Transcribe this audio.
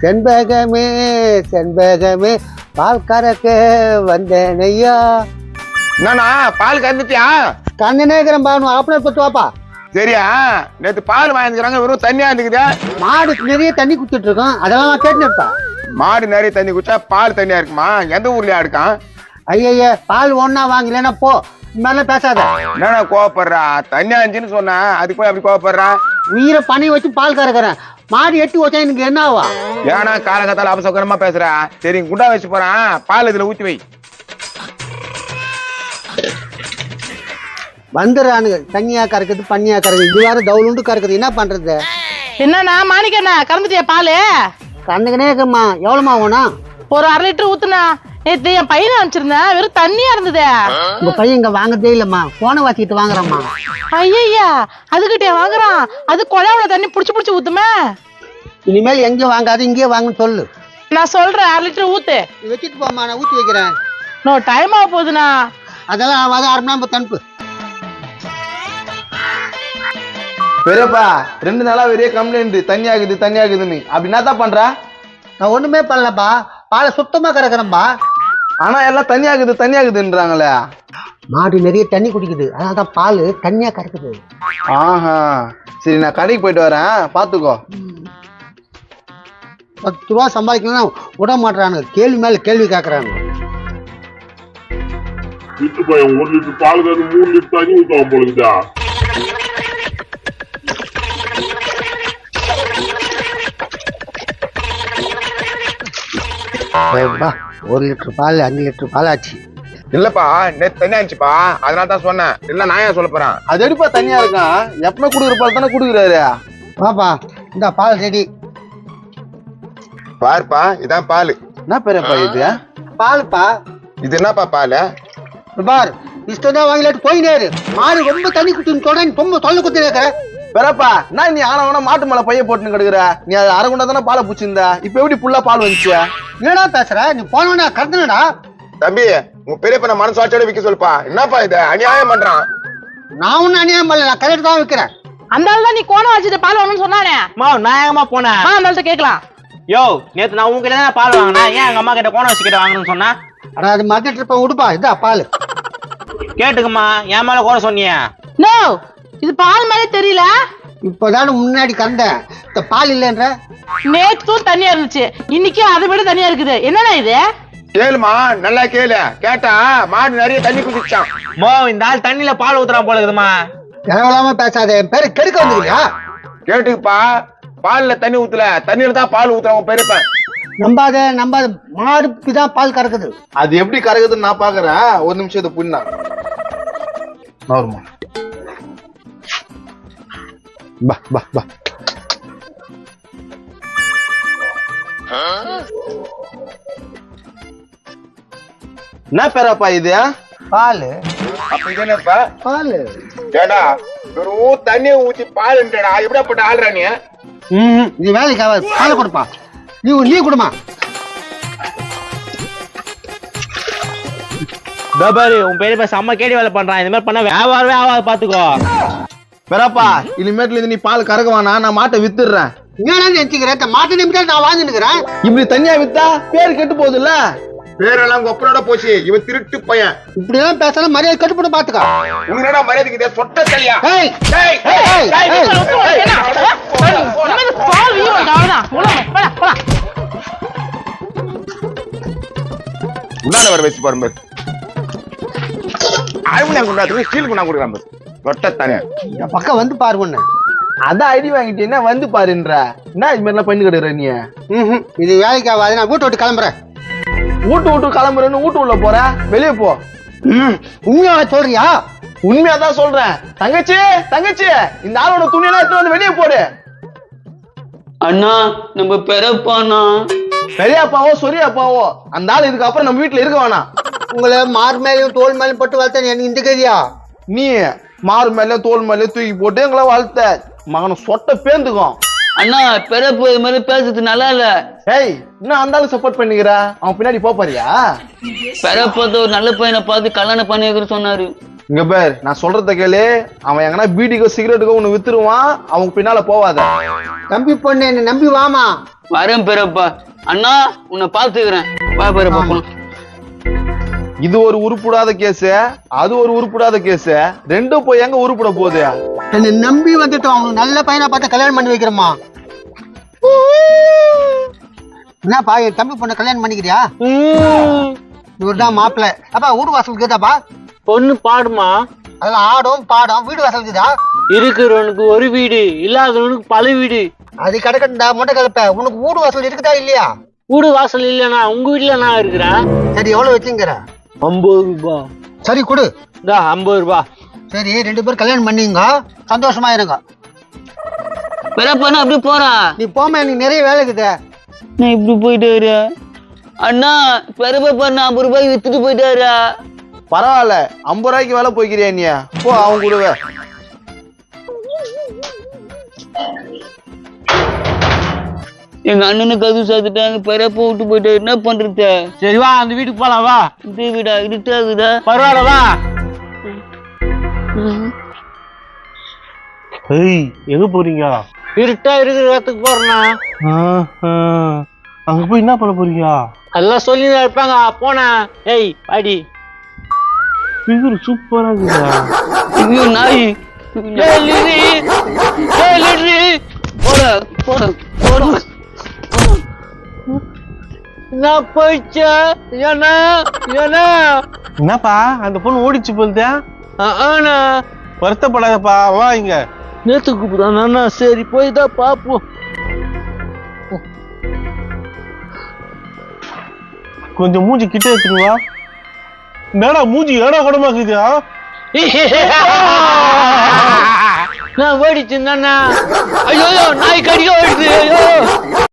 செண்பகமே செண்பகமே பால் கறக்க வந்தேன் ஐயா. என்னண்ணா பால் கறந்துட்டியா? கண்ணனே இருக்கிறேன் பானு அப்படியே பத்து வாப்பா. சரியா, நேற்று பால் வாங்கிக்கிறாங்க, வெறும் தண்ணியா இருந்துக்குதா? மாடுக்கு நிறைய தண்ணி குடிச்சிட்டு இருக்கோம், அதெல்லாம் நான் கேட்டுப்பா. மாடு நிறைய தண்ணி குடிச்சா பால் தண்ணியா இருக்குமா? எந்த ஊர்லயா இருக்கான்? ஐயா பால் ஒன்னா வாங்கலன்னா போ, மேல பேசாத. என்னண்ணா கோவப்படுறா? தண்ணியா இருந்துச்சுன்னு சொன்னா அதுக்கு போய் அப்படி கோவப்படுறா? உயிரை பணி வச்சு பால் கறக்குறேன், மாடு எட்டி வச்சா எனக்கு என்ன ஆவா? ஏன்னா காலகத்தால அபசகரமா பேசுறா? சரி குண்டா வச்சு போறான், பால் இதுல ஊத்தி வை. வந்துடுறானுங்க, தண்ணியா கறக்குது பண்ணியா கறக்குது, இது வேற தவுளுண்டு கறக்குது, என்ன பண்றது? என்னண்ணா மாணிக்கண்ணா கறந்துட்டியா பாலு? கண்ணுக்குனே இருக்குமா. எவ்வளவுமா வேணும்? ஒரு 1/2 லிட்டர் ஊத்துனா. நேற்று என் பையனை அனுப்பிச்சிருந்தேன், வெறும் தண்ணியா இருந்தது. உங்க பையன் இங்க வாங்கதே இல்லம்மா, போன வாசிக்கிட்டு வாங்குறம்மா. ஐயா அதுகிட்டே வாங்குறான், அது குழாவுல தண்ணி புடிச்சு ஊத்துமே. இனிமேல் எங்க வாங்காது, இங்கேயே வாங்கன்னு சொல்லு. நான் சொல்றேன் 1/2 லிட்டர் ஊத்து. வச்சுட்டு போமா, நான் ஊத்தி வைக்கிறேன். இன்னும் டைம் ஆக போகுதுண்ணா. அதெல்லாம் ஆகாது, 1/2 மணி நேரம் தனுப்பு. பெரியப்பா 2 நாளா பெரிய கம்ப்ளைண்ட், தண்ணி ஆகுதுன்னு. அப்படின்னா தான் பண்ற? நான் ஒண்ணுமே பண்ணலப்பா, பாலை சுத்தமா கறக்குறேன்பா. ஆனா எல்லாம் தண்ணி ஆகுதுன்றாங்களே. மாடு நிறைய தண்ணி குடிக்குது, அதனாலதான் பால் தண்ணியா கறக்குது. ஆஹா சரி, நான் கடைக்கு போயிட்டு வரேன், பாத்துக்கோ. 10 ரூபா சம்பாதிக்கணும்னா விட மாட்டானுங்க, கேள்வி மேல கேள்வி கேட்கறாங்க. விட்டு போய் 1 லிட்டர் பால் 3 லிட்டர் தண்ணி ஊற்றுவான் போலுக்குதா? அப்பா, 1 லிட்டர் பால் 5 லிட்டர் பால் ஆச்சு. இல்லப்பா நேற்று தண்ணி ஆச்சுப்பா, அதனால தான் சொன்னேன். இல்ல நான் ஏன் சொல்ல போறேன்? அது எடுப்பா தண்ணியா இருக்கான், எப்பவுமே குடுக்குற பால் தானே குடுக்குறாரு. பாப்பா இந்த பால் ரெடி. பாருப்பா இதான் பால். என்ன பெரியப்பா இது? பாலுப்பா. இது என்னப்பா பால்? பார் இஷ்டம் வாங்கிட்டு போயினேரு. மாடு ரொம்ப தண்ணி குடிச்சுன்னு சொல்றேன், ரொம்ப தொல்லை குத்தி இருக்கிற. பெரியப்பா நான் நீ ஆனவனா மாட்டு மேல பைய போட்டுன்னு கிடக்குற. நீ அது 1/2 குண்டா தானே பாலை பூச்சிருந்த, இப்ப எப்படி புல்லா பால் வந்துச்சு? என்னடா பேசுற நீ? போனவனா கறந்துடா. தம்பி உங்க பெரிய பண்ண மனசாட்சியோட விக்க சொல்லுப்பா. என்னப்பா இது அநியாயம் பண்றான்? நான் ஒன்னும் அநியாயம் பண்ணல, நான் கரெக்ட் தான் வைக்கிறேன். அந்த ஆள் தான் நீ கோணம் வச்சுட்டு பால் வாங்கணும்னு சொன்னானே. நான் எங்கம்மா போனேன்? அந்த ஆள்கிட்ட கேட்கலாம். யோ நேத்து நான் உங்ககிட்ட தான் பால் வாங்கினேன், ஏன் எங்க அம்மா கிட்ட கோணம் வச்சுக்கிட்ட வாங்கணும்னு சொன்னா? ஆனா அது மறந்துட்டு இருப்ப, விடுப்பா. இதா பால். கேட்டுக்குமா, என் மேல கோணம் சொன்னிய? நோ, இது பால் மாதிரி தெரியல. இப்பதானே முன்னாடி கறந்தேன், இந்த பால் இல்லைன்ற. நேற்றும் தண்ணியா இருந்துச்சு, இன்னைக்கு அதை விட தண்ணியா இருக்குது. என்னடா இது? கேளுமா, நல்லா கேளு. கேட்டா மாடு நிறைய தண்ணி குடிச்சான். மோ இந்த ஆள் தண்ணியில பால் ஊத்துறான் போல இருக்குதுமா. தேவையில்லாம பேசாத, என் பேரு கெடுக்க வந்துருக்கியா? கேட்டுக்குப்பா, பால்ல தண்ணி ஊத்தல, தண்ணியில தான் பால் ஊத்துறான் பெரியப்பன். நம்பாத, மாடுக்கு தான் பால் கறக்குது. அது எப்படி கறக்குதுன்னு நான் பாக்குறேன், 1 நிமிஷம் இதை புண்ணா நார்மல். பா பா பா. என்ன பேரப்பா இது? பால். அப்ப இது என்னப்பா? பால். ஏடா வெறும் தண்ணியை ஊத்தி பால்ன்றடா, எப்படிப்பட்ட ஆள்றா நீ? இது வேலைக்கு ஆகாது, பாலை கொடுப்பா. நீ கொடுமா. பாரு உன் பெரிய செம்ம கேடி வேலை பண்றான், இந்த மாதிரி பண்ண வியாபாரமே ஆகாது, பாத்துக்கோ. பெரப்பா இனிமேட்ல இருந்து நீ பால் கறக்குவானா, நான் மாட்டை வித்துடுறேன். என்ன நினைச்சுக்கிறேன்? மாட்டை நிமிஷம் நான் வாங்கினுக்கிறேன். இப்படி தனியா வித்தா பேர் கெட்டு போகுது இல்ல? பேரெல்லாம் கொப்பனோட போச்சு, இவன் திருட்டு பையன். இப்படி எல்லாம் பேசலாம், மரியாதை கட்டுப்பட பாத்துக்கா. உங்களோட மரியாதைக்கு சொட்ட தலையா? ஏய் டேய் ஏய் ஏய் பால் வீரம் அவ்வளவுதான். போலாம். உன்னால வர வச்சு பாருங்க. அலுமினிய குண்டாத்துக்கு ஸ்டீல் குண்டா கொடுக்குறான் சொட்ட தானே. இந்த பக்கம் வந்து பாரு ஒண்ணு. அதான் ஐடி வாங்கிட்டீங்கன்னா வந்து பாருன்ற. என்ன இது மாதிரிலாம் பண்ணி கிடுற நீ? இது வேலைக்கு ஆகாது, நான் வீட்டை விட்டு கிளம்புறேன். வீட்டு கிளம்புறேன்னு வீட்டு உள்ள போற, வெளியே போ. உண்மையா சொல்றியா? உண்மையாதான் சொல்றேன். தங்கச்சி இந்த ஆளோட துணியெல்லாம் எடுத்து வந்து வெளியே போடு. அண்ணா நம்ம பெரியப்பாண்ணா. பெரியப்பாவோ சொரியாப்பாவோ அந்த ஆள் இதுக்கு அப்புறம் நம்ம வீட்டுல இருக்க வேணாம். உங்களை மார் மேலையும் தோல் மேலையும் போட்டு வளர்த்தேன், எனக்கு இந்த கதியா? நீ மாறு மேல தோல் மேல தூக்கி போட்டு எங்களை வளர்த்த மகனை சொட்ட பேந்துக்கும். அண்ணா பெரியப்பா இது மாதிரி பேசுறது நல்லா இல்ல. ஏய் இன்னும் அந்த ஆளு சப்போர்ட் பண்ணிக்கிறா, அவன் பின்னாடி போறியா? பெரியப்பா ஒரு நல்ல பையனை பார்த்து கல்யாணம் பண்ணி வைக்கிற சொன்னாரு. இங்க பேர் நான் சொல்றத கேளு, அவன் எங்கன்னா பீடிக்கோ சிகரெட்டுக்கோ ஒண்ணு வித்துருவான், அவங்க பின்னால போவாத. தம்பி பொண்ணு என்ன நம்பி வாமா. வரேன் பெரியப்பா. அண்ணா உன்னை பாத்துக்கிறேன். வா பெரியப்பா போலாம். இது ஒரு உருப்படாத கேஸ், அது ஒரு உருப்படாத கேஸ், ரெண்டும் போய் எங்க உருப்பட போகுது? என்ன நம்பி வந்துட்டு அவனுக்கு நல்ல பையனை பார்த்து கல்யாணம் பண்ணி வைக்கிறோமா. என்னப்பா என் தம்பி பொண்ணை கல்யாணம் பண்ணிக்கிறியா? இவர்தான் மாப்பிள்ளை. அப்பா வீடு வாசல் கேட்டாப்பா? பொண்ணு பாடுமா? அதெல்லாம் ஆடும் பாடும். வீடு வாசல் இருக்குதா? இருக்கிறவனுக்கு ஒரு வீடு, இல்லாதவனுக்கு பல வீடு. அது கிடக்கட்டா மொட்டை கலப்ப. உனக்கு வீடு வாசல் இருக்குதா இல்லையா? வீடு வாசல் இல்லைண்ணா, உங்க வீட்டுல நான் இருக்கிறேன். சரி எவ்வளவு வச்சுங்கிற? 50 ரூபாய். சரி கொடு. 50 ரூபாய். சரி 2 பேரும் கல்யாணம் பண்ணீங்க, சந்தோஷமா இருங்க. பெரியப்பா நான் அப்படி போறேன். நீ போமா, எனக்கு நிறைய வேலை இருக்குது. நான் இப்படி போயிட்டாரு. அண்ணா பெரியப்பா 50 ரூபாய்க்கு வித்துட்டு போயிட்டாரு. பரவாயில்ல, 50 ரூபாய்க்கு வேலை போய்க்கிறியா நீ? போ அவங்க கூடவே. எங்க அண்ணனுக்கு கதவு சாத்துட்டாங்க, பெரியப்பா விட்டு போயிட்டாரு. என்ன பண்றது? சரி வா, அந்த வீட்டுக்கு போலாம் வா. இந்த வீடா இருட்டாகுதா? பரவாயில்ல வா. ஏய் எங்க போறீங்க? இருட்டா இருக்கிற இடத்துக்கு போறேண்ணா. அங்க போய் என்ன பண்ண போறீங்க? எல்லாம் சொல்லி இருப்பாங்க, போனா. ஏய் பாடி இது சூப்பரா இருக்குதா? ஐயோ நாய். போட போட போட. நான் போயிச்சா? ஏன்னா என்னப்பா அந்த பொண்ணு ஓடிச்சு போகுதா? ஆனா வருத்தப்படாதப்பா, வா இங்க. நேத்து கூப்பிடுறான். சரி போய் தான் பாப்போம். கொஞ்சம் மூஞ்சி கிட்ட எடுத்துருவா. என்னடா மூஞ்சி ஏடா குடமாக்குதா? நான் ஓடிச்சு. ஐயோ நாய் கடிக்க ஓடுது. ஐயோ